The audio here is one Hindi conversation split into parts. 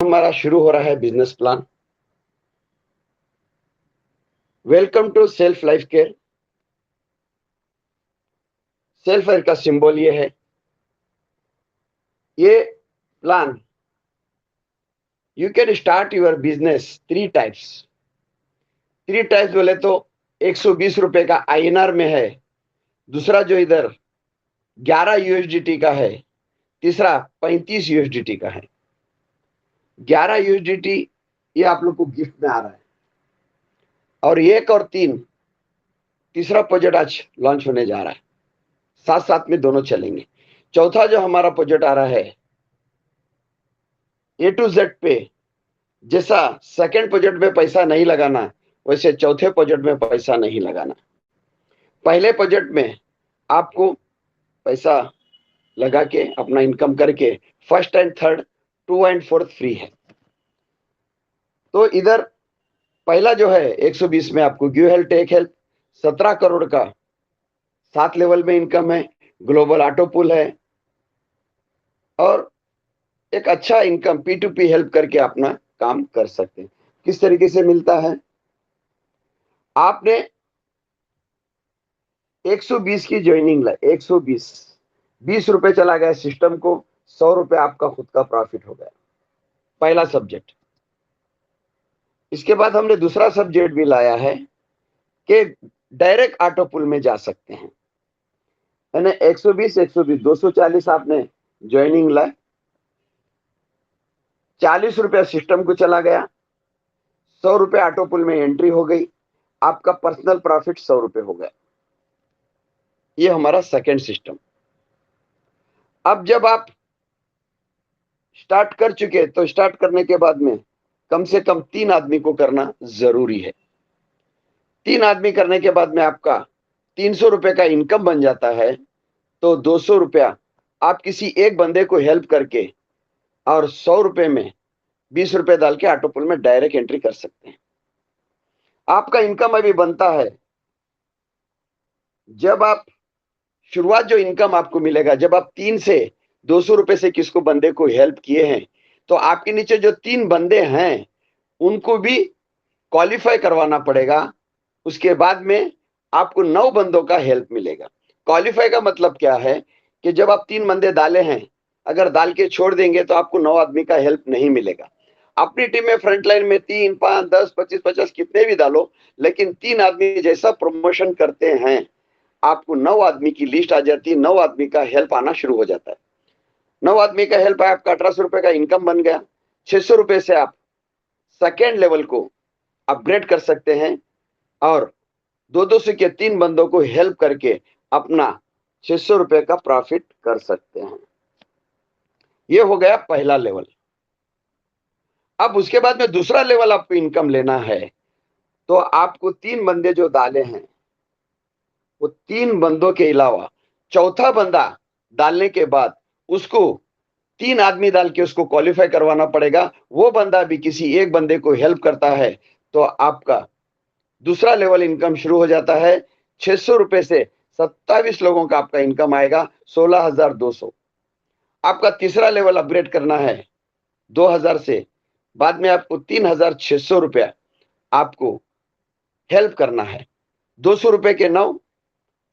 हमारा शुरू हो रहा है business plan. Welcome to self life care. Self life का सिंबल ये है। ये plan you can start your business three types बोले तो 120 रुपए का आईएनआर में है, दूसरा जो इधर 11 यूएसडीटी का है, तीसरा 35 यूएसडीटी का है। 11 यूएसडीटी ये आप लोग को गिफ्ट में आ रहा है, और 1 और 3 तीसरा प्रोजेक्ट आज लॉन्च होने जा रहा है, साथ साथ में दोनों चलेंगे। चौथा जो हमारा प्रोजेक्ट आ रहा है ए टू जेड पे, जैसा सेकंड प्रोजेक्ट में पैसा नहीं लगाना वैसे चौथे प्रोजेक्ट में पैसा नहीं लगाना। पहले प्रोजेक्ट में आपको पैसा लगा के अपना इनकम करके first and third 2 and 4 free है। तो इधर पहला जो है 120 में आपको give help take help 17 crore का 7 लेवल में इनकम है, ग्लोबल ऑटो पुल है, और एक अच्छा इनकम P2P हेल्प करके अपना काम कर सकते हैं। किस तरीके से मिलता है? आपने 120 की ज्वाइनिंग ला, 120 रुपए चला गया सिस्टम को, 100 रुपए आपका खुद का प्रॉफिट हो गया, पहला सब्जेक्ट। इसके बाद हमने दूसरा सब्जेक्ट भी लाया है कि डायरेक्ट ऑटो पुल में जा सकते हैं। यानी 120 240 आपने ज्वाइनिंग ला, 40 रुपया सिस्टम को चला गया, 100 रुपये ऑटो पुल में एंट्री हो गई, आपका पर्सनल प्रॉफिट 100 रुपये हो गया। ये हमारा सेकंड सिस्टम। अब जब आप स्टार्ट कर चुके तो स्टार्ट करने के बाद में कम से कम 3 आदमी को करना जरूरी है। 3 आदमी करने के बाद में आपका 300 रुपए का इनकम बन जाता है। तो 200 रुपया आप किसी एक बंदे को हेल्प करके और 100 रुपए में 20 रुपए डाल के ऑटो पुल में डायरेक्ट एंट्री कर सकते हैं। आपका इनकम अभी बनता है, जब आप शुरुआत जो इनकम आपको मिलेगा, जब आप 3 से 200 रुपए से किसको बंदे को हेल्प किए हैं, तो आपके नीचे जो 3 बंदे हैं उनको भी क्वालिफाई करवाना पड़ेगा। उसके बाद में आपको 9 बंदों का हेल्प मिलेगा। क्वालिफाई का मतलब क्या है कि जब आप 3 बंदे डाले हैं, अगर डाल के छोड़ देंगे तो आपको 9 आदमी का हेल्प नहीं मिलेगा। अपनी टीम में फ्रंट लाइन में 3, 5, 10, 25, 50 कितने भी डालो, लेकिन 3 आदमी जैसा प्रमोशन करते हैं आपको 9 आदमी की लिस्ट आ जाती है, 9 आदमी का हेल्प आना शुरू हो जाता है। 9 आदमी का हेल्प है, आपका 1800 रुपए का इनकम बन गया। 600 रुपए से आप सेकेंड लेवल को अपग्रेड कर सकते हैं और 200 के 3 बंदों को हेल्प करके अपना 600 रुपए का प्रॉफिट कर सकते हैं। ये हो गया पहला लेवल। अब उसके बाद में दूसरा लेवल आपको इनकम लेना है, तो आपको 3 बंदे जो डाले हैं वो 3 बंदों के अलावा चौथा बंदा डालने के बाद उसको 3 आदमी डाल के उसको क्वालिफाई करवाना पड़ेगा। वो बंदा भी किसी एक बंदे को हेल्प करता है तो आपका दूसरा लेवल इनकम शुरू हो जाता है। 600 रुपए से 27 लोगों का आपका इनकम आएगा, 16,200। आपका तीसरा लेवल अपग्रेड करना है 2000 से, बाद में आपको 3,600 रुपया आपको हेल्प करना है। 200 रुपए के 9,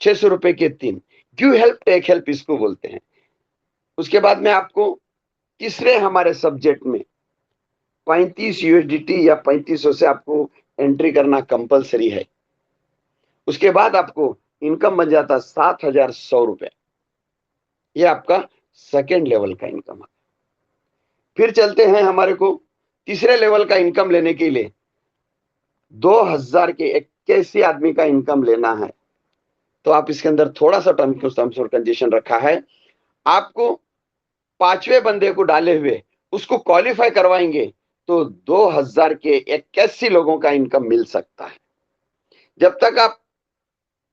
600 रुपए के 3, गिव हेल्प टेक हेल्प इसको बोलते हैं। उसके बाद में आपको तीसरे हमारे सब्जेक्ट में 35 यूएसडीटी या 3500 से आपको एंट्री करना कंपलसरी है। उसके बाद आपको इनकम बन जाता 7,100 रुपए। ये आपका सेकेंड लेवल का इनकम है। फिर चलते हैं, हमारे को तीसरे लेवल का इनकम लेने के लिए 2000 के 81 आदमी का इनकम लेना है। तो आप इसके अंदर थोड़ा सा टर्म्स और कंडीशन रखा है। आपको 5वें बंदे को डाले हुए उसको क्वालिफाई करवाएंगे तो 2000 के 81 लोगों का इनकम मिल सकता है। जब तक आप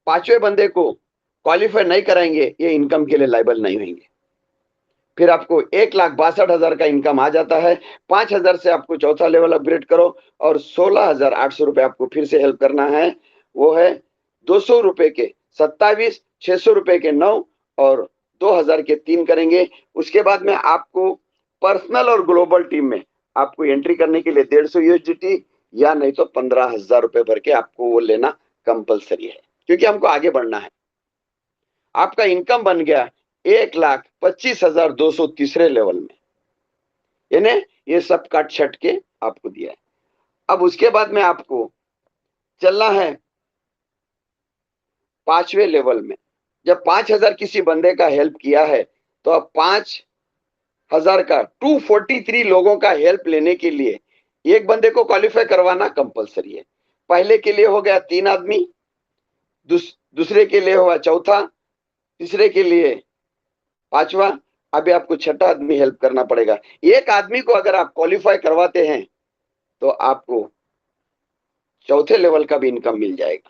5वें बंदे को क्वालिफाई नहीं कराएंगे ये इनकम के लिए लायबल नहीं होंगे। फिर आपको 1,62,000 का इनकम आ जाता है। 5,000 से आपको चौथा लेवल अपग्रेड करो और 16,800 रुपए आपको फिर से हेल्प करना है। वो है 200 रुपए के 27, 600 रुपए के 9 और 2000 के 3 करेंगे। उसके बाद में आपको पर्सनल और ग्लोबल टीम में आपको एंट्री करने के लिए 150 USDT या नहीं तो 15,000 रुपए भर के आपको वो लेना कंपलसरी है, क्योंकि हमको आगे बढ़ना है। आपका इनकम बन गया 1,25,200 तीसरे लेवल में, यानी ये सब काट छट के आपको दिया है। अब उसके बाद में आपको चलना है 5वें लेवल में। जब 5,000 किसी बंदे का हेल्प किया है तो अब 5,000 का 243 लोगों का हेल्प लेने के लिए एक बंदे को क्वालिफाई करवाना कंपलसरी है। पहले के लिए हो गया 3 आदमी, दूसरे के लिए हुआ चौथा, तीसरे के लिए 5वां, अभी आपको छठा आदमी हेल्प करना पड़ेगा। एक आदमी को अगर आप क्वालिफाई करवाते हैं तो आपको चौथे लेवल का भी इनकम मिल जाएगा,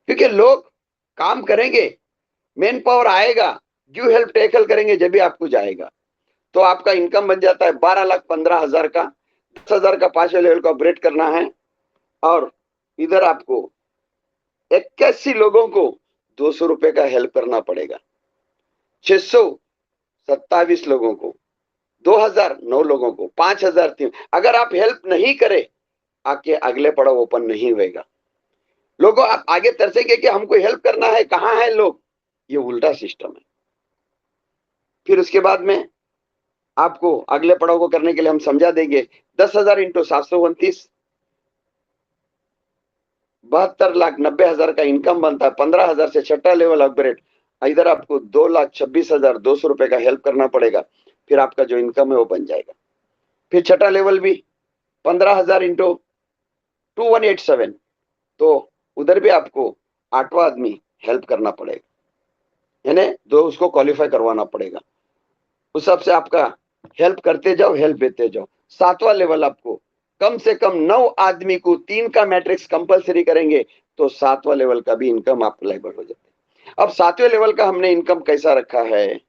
क्योंकि लोग काम करेंगे, मेन पावर आएगा, गिव हेल्प टेक हेल्प करेंगे जब भी आपको जाएगा। तो आपका इनकम बन जाता है 12,15,000 का। 10,000 का 5वें लेवल को अपग्रेड करना है और इधर आपको 81 लोगों को 200 रुपए का हेल्प करना पड़ेगा, 627 लोगों को, 2,009 लोगों को, 5,003। अगर आप हेल्प नहीं करें आपके अगले पड़ाव ओपन नहीं होगा। लोगों आप आगे तरसेंगे कि हमको हेल्प करना है, कहां है लोग, ये उल्टा सिस्टम है। फिर उसके बाद में आपको अगले पड़ाव को करने के लिए हम समझा देंगे। 10,000 इंटू 729, 72,90,000 का इनकम बनता है। 15,000 से छठा लेवल अपग्रेड, इधर आपको 2,26,200 रुपए का हेल्प करना पड़ेगा, फिर आपका जो इनकम है वो बन जाएगा। फिर छठा लेवल भी 15,000 इंटू 2187, तो उधर भी आपको 8वां आदमी हेल्प करना पड़ेगा, यानी दो उसको क्वालिफाई करवाना पड़ेगा। उस हिसाब से आपका हेल्प करते जाओ, हेल्प देते जाओ। 7वां लेवल आपको कम से कम 9 आदमी को 3 का मैट्रिक्स कंपलसरी करेंगे तो 7वां लेवल का भी इनकम आपको लेवल हो जाता है। अब 7वें लेवल का हमने इनकम कैसा रखा है,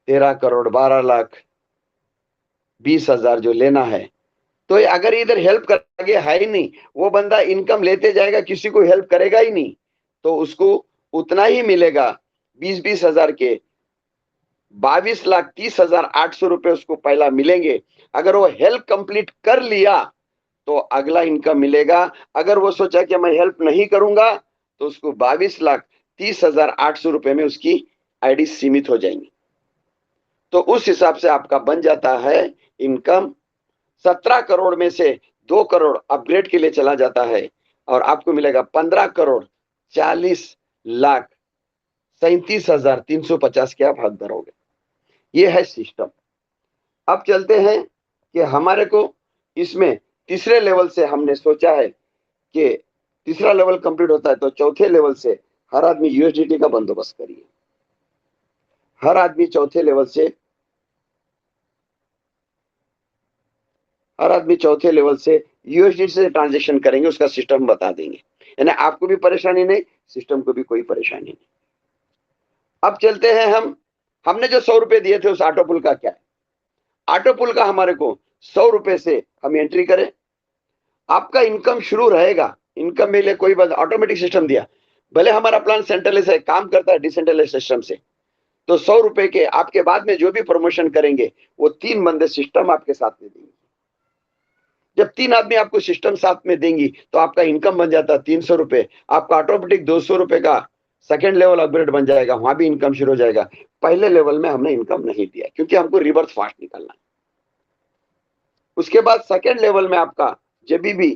13,12,20,000 जो लेना है। तो अगर इधर हेल्प कर आगे है ही नहीं, वो बंदा इनकम लेते जाएगा, किसी को हेल्प करेगा ही नहीं, तो उसको उतना ही मिलेगा। 20,000 के 22,30,800 रुपए उसको पहला मिलेंगे। अगर वो हेल्प कंप्लीट कर लिया तो अगला इनकम मिलेगा। अगर वो सोचा कि मैं हेल्प नहीं करूंगा तो उसको 22,30,800 रुपए में उसकी आईडी सीमित हो जाएंगी। तो उस हिसाब से आपका बन जाता है इनकम 17 करोड़ में से 2 करोड़ अपग्रेड के लिए चला जाता है और आपको मिलेगा 15,40,37,350 के आप हकदार हो गए। ये है सिस्टम। अब चलते हैं कि हमारे को इसमें तीसरे लेवल से हमने सोचा है कि तीसरा लेवल कंप्लीट होता है तो चौथे लेवल से हर आदमी यूएसडीटी का बंदोबस्त करिए। हर आदमी चौथे लेवल से यूएसडीटी से ट्रांजेक्शन करेंगे, उसका सिस्टम बता देंगे, यानी आपको भी परेशानी नहीं, सिस्टम को भी कोई परेशानी नहीं। अब चलते हैं हमने जो 100 रुपए दिए थे उस ऑटो पुल का क्या है। ऑटो पुल का हमारे को 100 रुपए से हम एंट्री करें, आपका इनकम शुरू रहेगा। इनकम में लिए कोई बात, ऑटोमेटिक सिस्टम दिया, भले हमारा प्लान सेंट्रलाइज है, काम करता है डिसेंट्रलाइज सिस्टम से। तो 100 रुपए के आपके बाद में जो भी प्रमोशन करेंगे वो 3 बंदे सिस्टम आपके साथ में देंगे। जब 3 आदमी आपको सिस्टम साथ में देंगी तो आपका इनकम बन जाता है 300 रुपए। आपका ऑटोमेटिक 200 रुपए का सेकेंड लेवल अपग्रेड बन जाएगा, वहां भी इनकम शुरू हो जाएगा। पहले लेवल में हमने इनकम नहीं दिया क्योंकि हमको रिवर्स फास्ट निकलना है। उसके बाद सेकेंड लेवल में आपका जब भी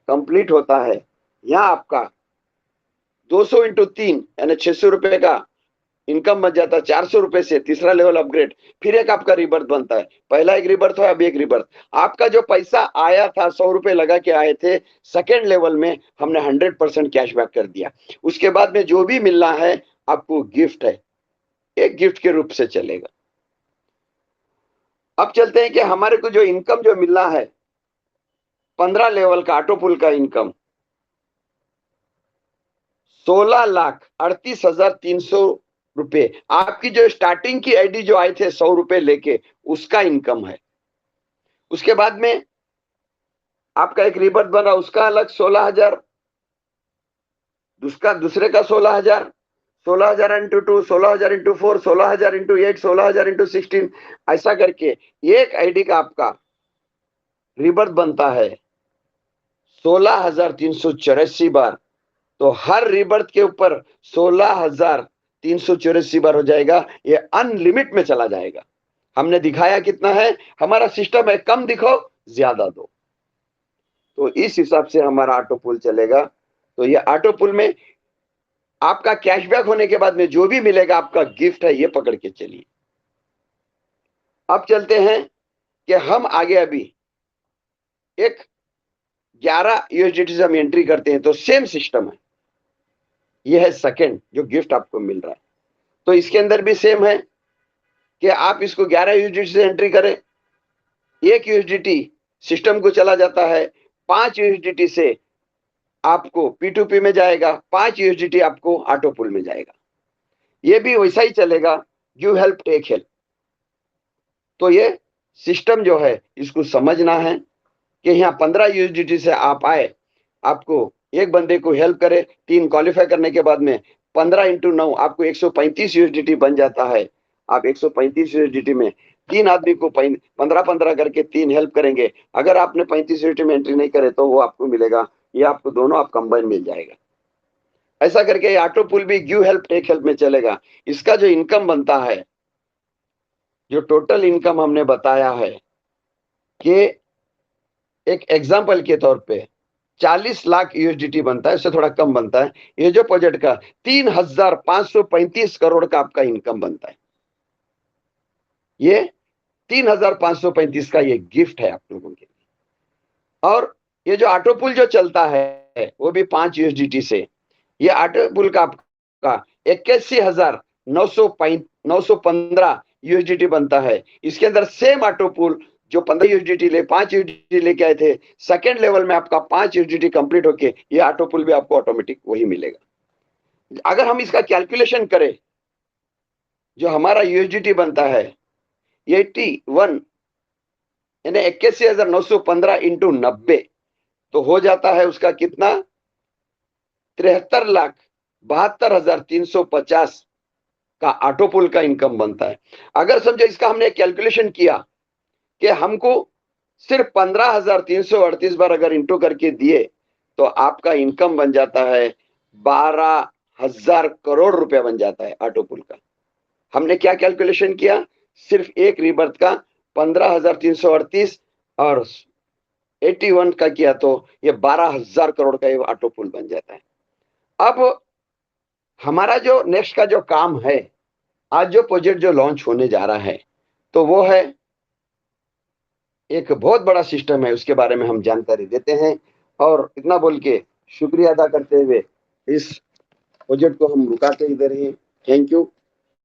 कंप्लीट होता है, यहाँ आपका 200 इंटू 3 यानी 600 रुपए का इनकम बन जाता है। 400 रुपए से तीसरा लेवल अपग्रेड, फिर एक आपका रिबर्थ बनता है। पहला एक रिबर्थ है, अभी एक रिबर्थ। आपका जो पैसा आया था 100 रुपए लगा के आए थे, सेकेंड लेवल में हमने 100% कैशबैक कर दिया। उसके बाद में जो भी मिलना है आपको गिफ्ट है, एक गिफ्ट के रूप से चलेगा। अब चलते हैं कि हमारे को जो इनकम जो मिलना है 15 लेवल का ऑटो पुल का इनकम 16,38,300 रुपए। आपकी जो स्टार्टिंग की आईडी जो आए थे 100 रुपए लेके, उसका इनकम है। उसके बाद में आपका एक रिबर्थ बना, उसका अलग 16,000, उसका दूसरे का 16,000, 16,000 इंटू 2, 16,000 इंटू 4, 16,000 इंटू 8, 16,000 इंटू 16, ऐसा करके एक आईडी का आपका रिबर्थ बनता है 16,384 बार। तो हर रिबर्थ के ऊपर 16,384 बार हो जाएगा, ये अनलिमिट में चला जाएगा। हमने दिखाया कितना है, हमारा सिस्टम है कम दिखाओ ज्यादा दो, तो इस हिसाब से हमारा ऑटो पुल चलेगा। तो ये ऑटो पुल में आपका कैशबैक होने के बाद में जो भी मिलेगा आपका गिफ्ट है, ये पकड़ के चलिए। अब चलते हैं कि हम आगे अभी एक 11 यूएसडीटी से हम एंट्री करते हैं, तो सेम सिस्टम है। ये है सेकंड जो गिफ्ट आपको मिल रहा है, तो इसके अंदर भी सेम है कि आप इसको 11 यूएसडीटी से एंट्री करें, 1 यूएसडीटी सिस्टम को चला जाता है, 5 यूएसडीटी से आपको P2P में जाएगा, 5 यूएसडीटी आपको ऑटो पुल में जाएगा। ये भी वैसा ही चलेगा, गिव हेल्प टेक हेल्प। तो ये सिस्टम जो है इसको समझना है कि यहाँ 15 यूएसडीटी से आप आए, आपको एक बंदे को हेल्प करे, 3 क्वालिफाई करने के बाद में 15 इंटू 9 आपको 135 यूएसडीटी बन जाता है। आप 135 यूएसडीटी में 3 आदमी को 15-15 करके 3 हेल्प करेंगे। अगर आपने 35 यूएसडीटी में एंट्री नहीं करे तो वो आपको मिलेगा, ये आपको दोनों आप कंबाइन मिल जाएगा। ऐसा करके ऑटो पुल भी गिव हेल्प टेक हेल्प में चलेगा। इसका जो इनकम बनता है, जो टोटल इनकम हमने बताया है कि एक एग्जांपल के तौर पे 40 लाख यूएसडीटी बनता है, उससे थोड़ा कम बनता है। ये जो प्रोजेक्ट का 3,535 करोड़ का आपका इनकम बनता है, ये 3,535 का ये गिफ्ट है आप लोगों के लिए। और ये जो ऑटो पुल जो चलता है वो भी 5 यूएसडीटी से, ये ऑटो पुल का आपका 81,915 यूएसडीटी बनता है। इसके अंदर सेम ऑटो पुल जो 15 यूएसडीटी ले 5 यूएसडीटी लेके आए थे, सेकेंड लेवल में आपका 5 यूएसडीटी कंप्लीट होके ये ऑटो पुल भी आपको ऑटोमेटिक वही मिलेगा। अगर हम इसका कैलकुलेशन करें, जो हमारा यूएसडीटी बनता है 81 यानी 81,915 इंटू 90, तो हो जाता है उसका कितना 73,72,350 का ऑटो पुल का इनकम बनता है। अगर समझो इसका हमने कैलकुलेशन किया कि हमको सिर्फ 15,338 बार अगर इंटू करके दिए तो आपका इनकम बन जाता है 12,000 करोड़ रुपया बन जाता है ऑटो पुल का। हमने क्या कैलकुलेशन किया, सिर्फ एक रीबर्थ का 15,338 और 81 का किया, तो ये 12,000 करोड़ का ये ऑटो पुल बन जाता है। अब हमारा जो नेक्स्ट का जो काम है, आज जो प्रोजेक्ट जो लॉन्च होने जा रहा है, तो वो है एक बहुत बड़ा सिस्टम है, उसके बारे में हम जानकारी देते हैं। और इतना बोल के शुक्रिया अदा करते हुए इस प्रोजेक्ट को हम रुकाते इधर ही। Thank you.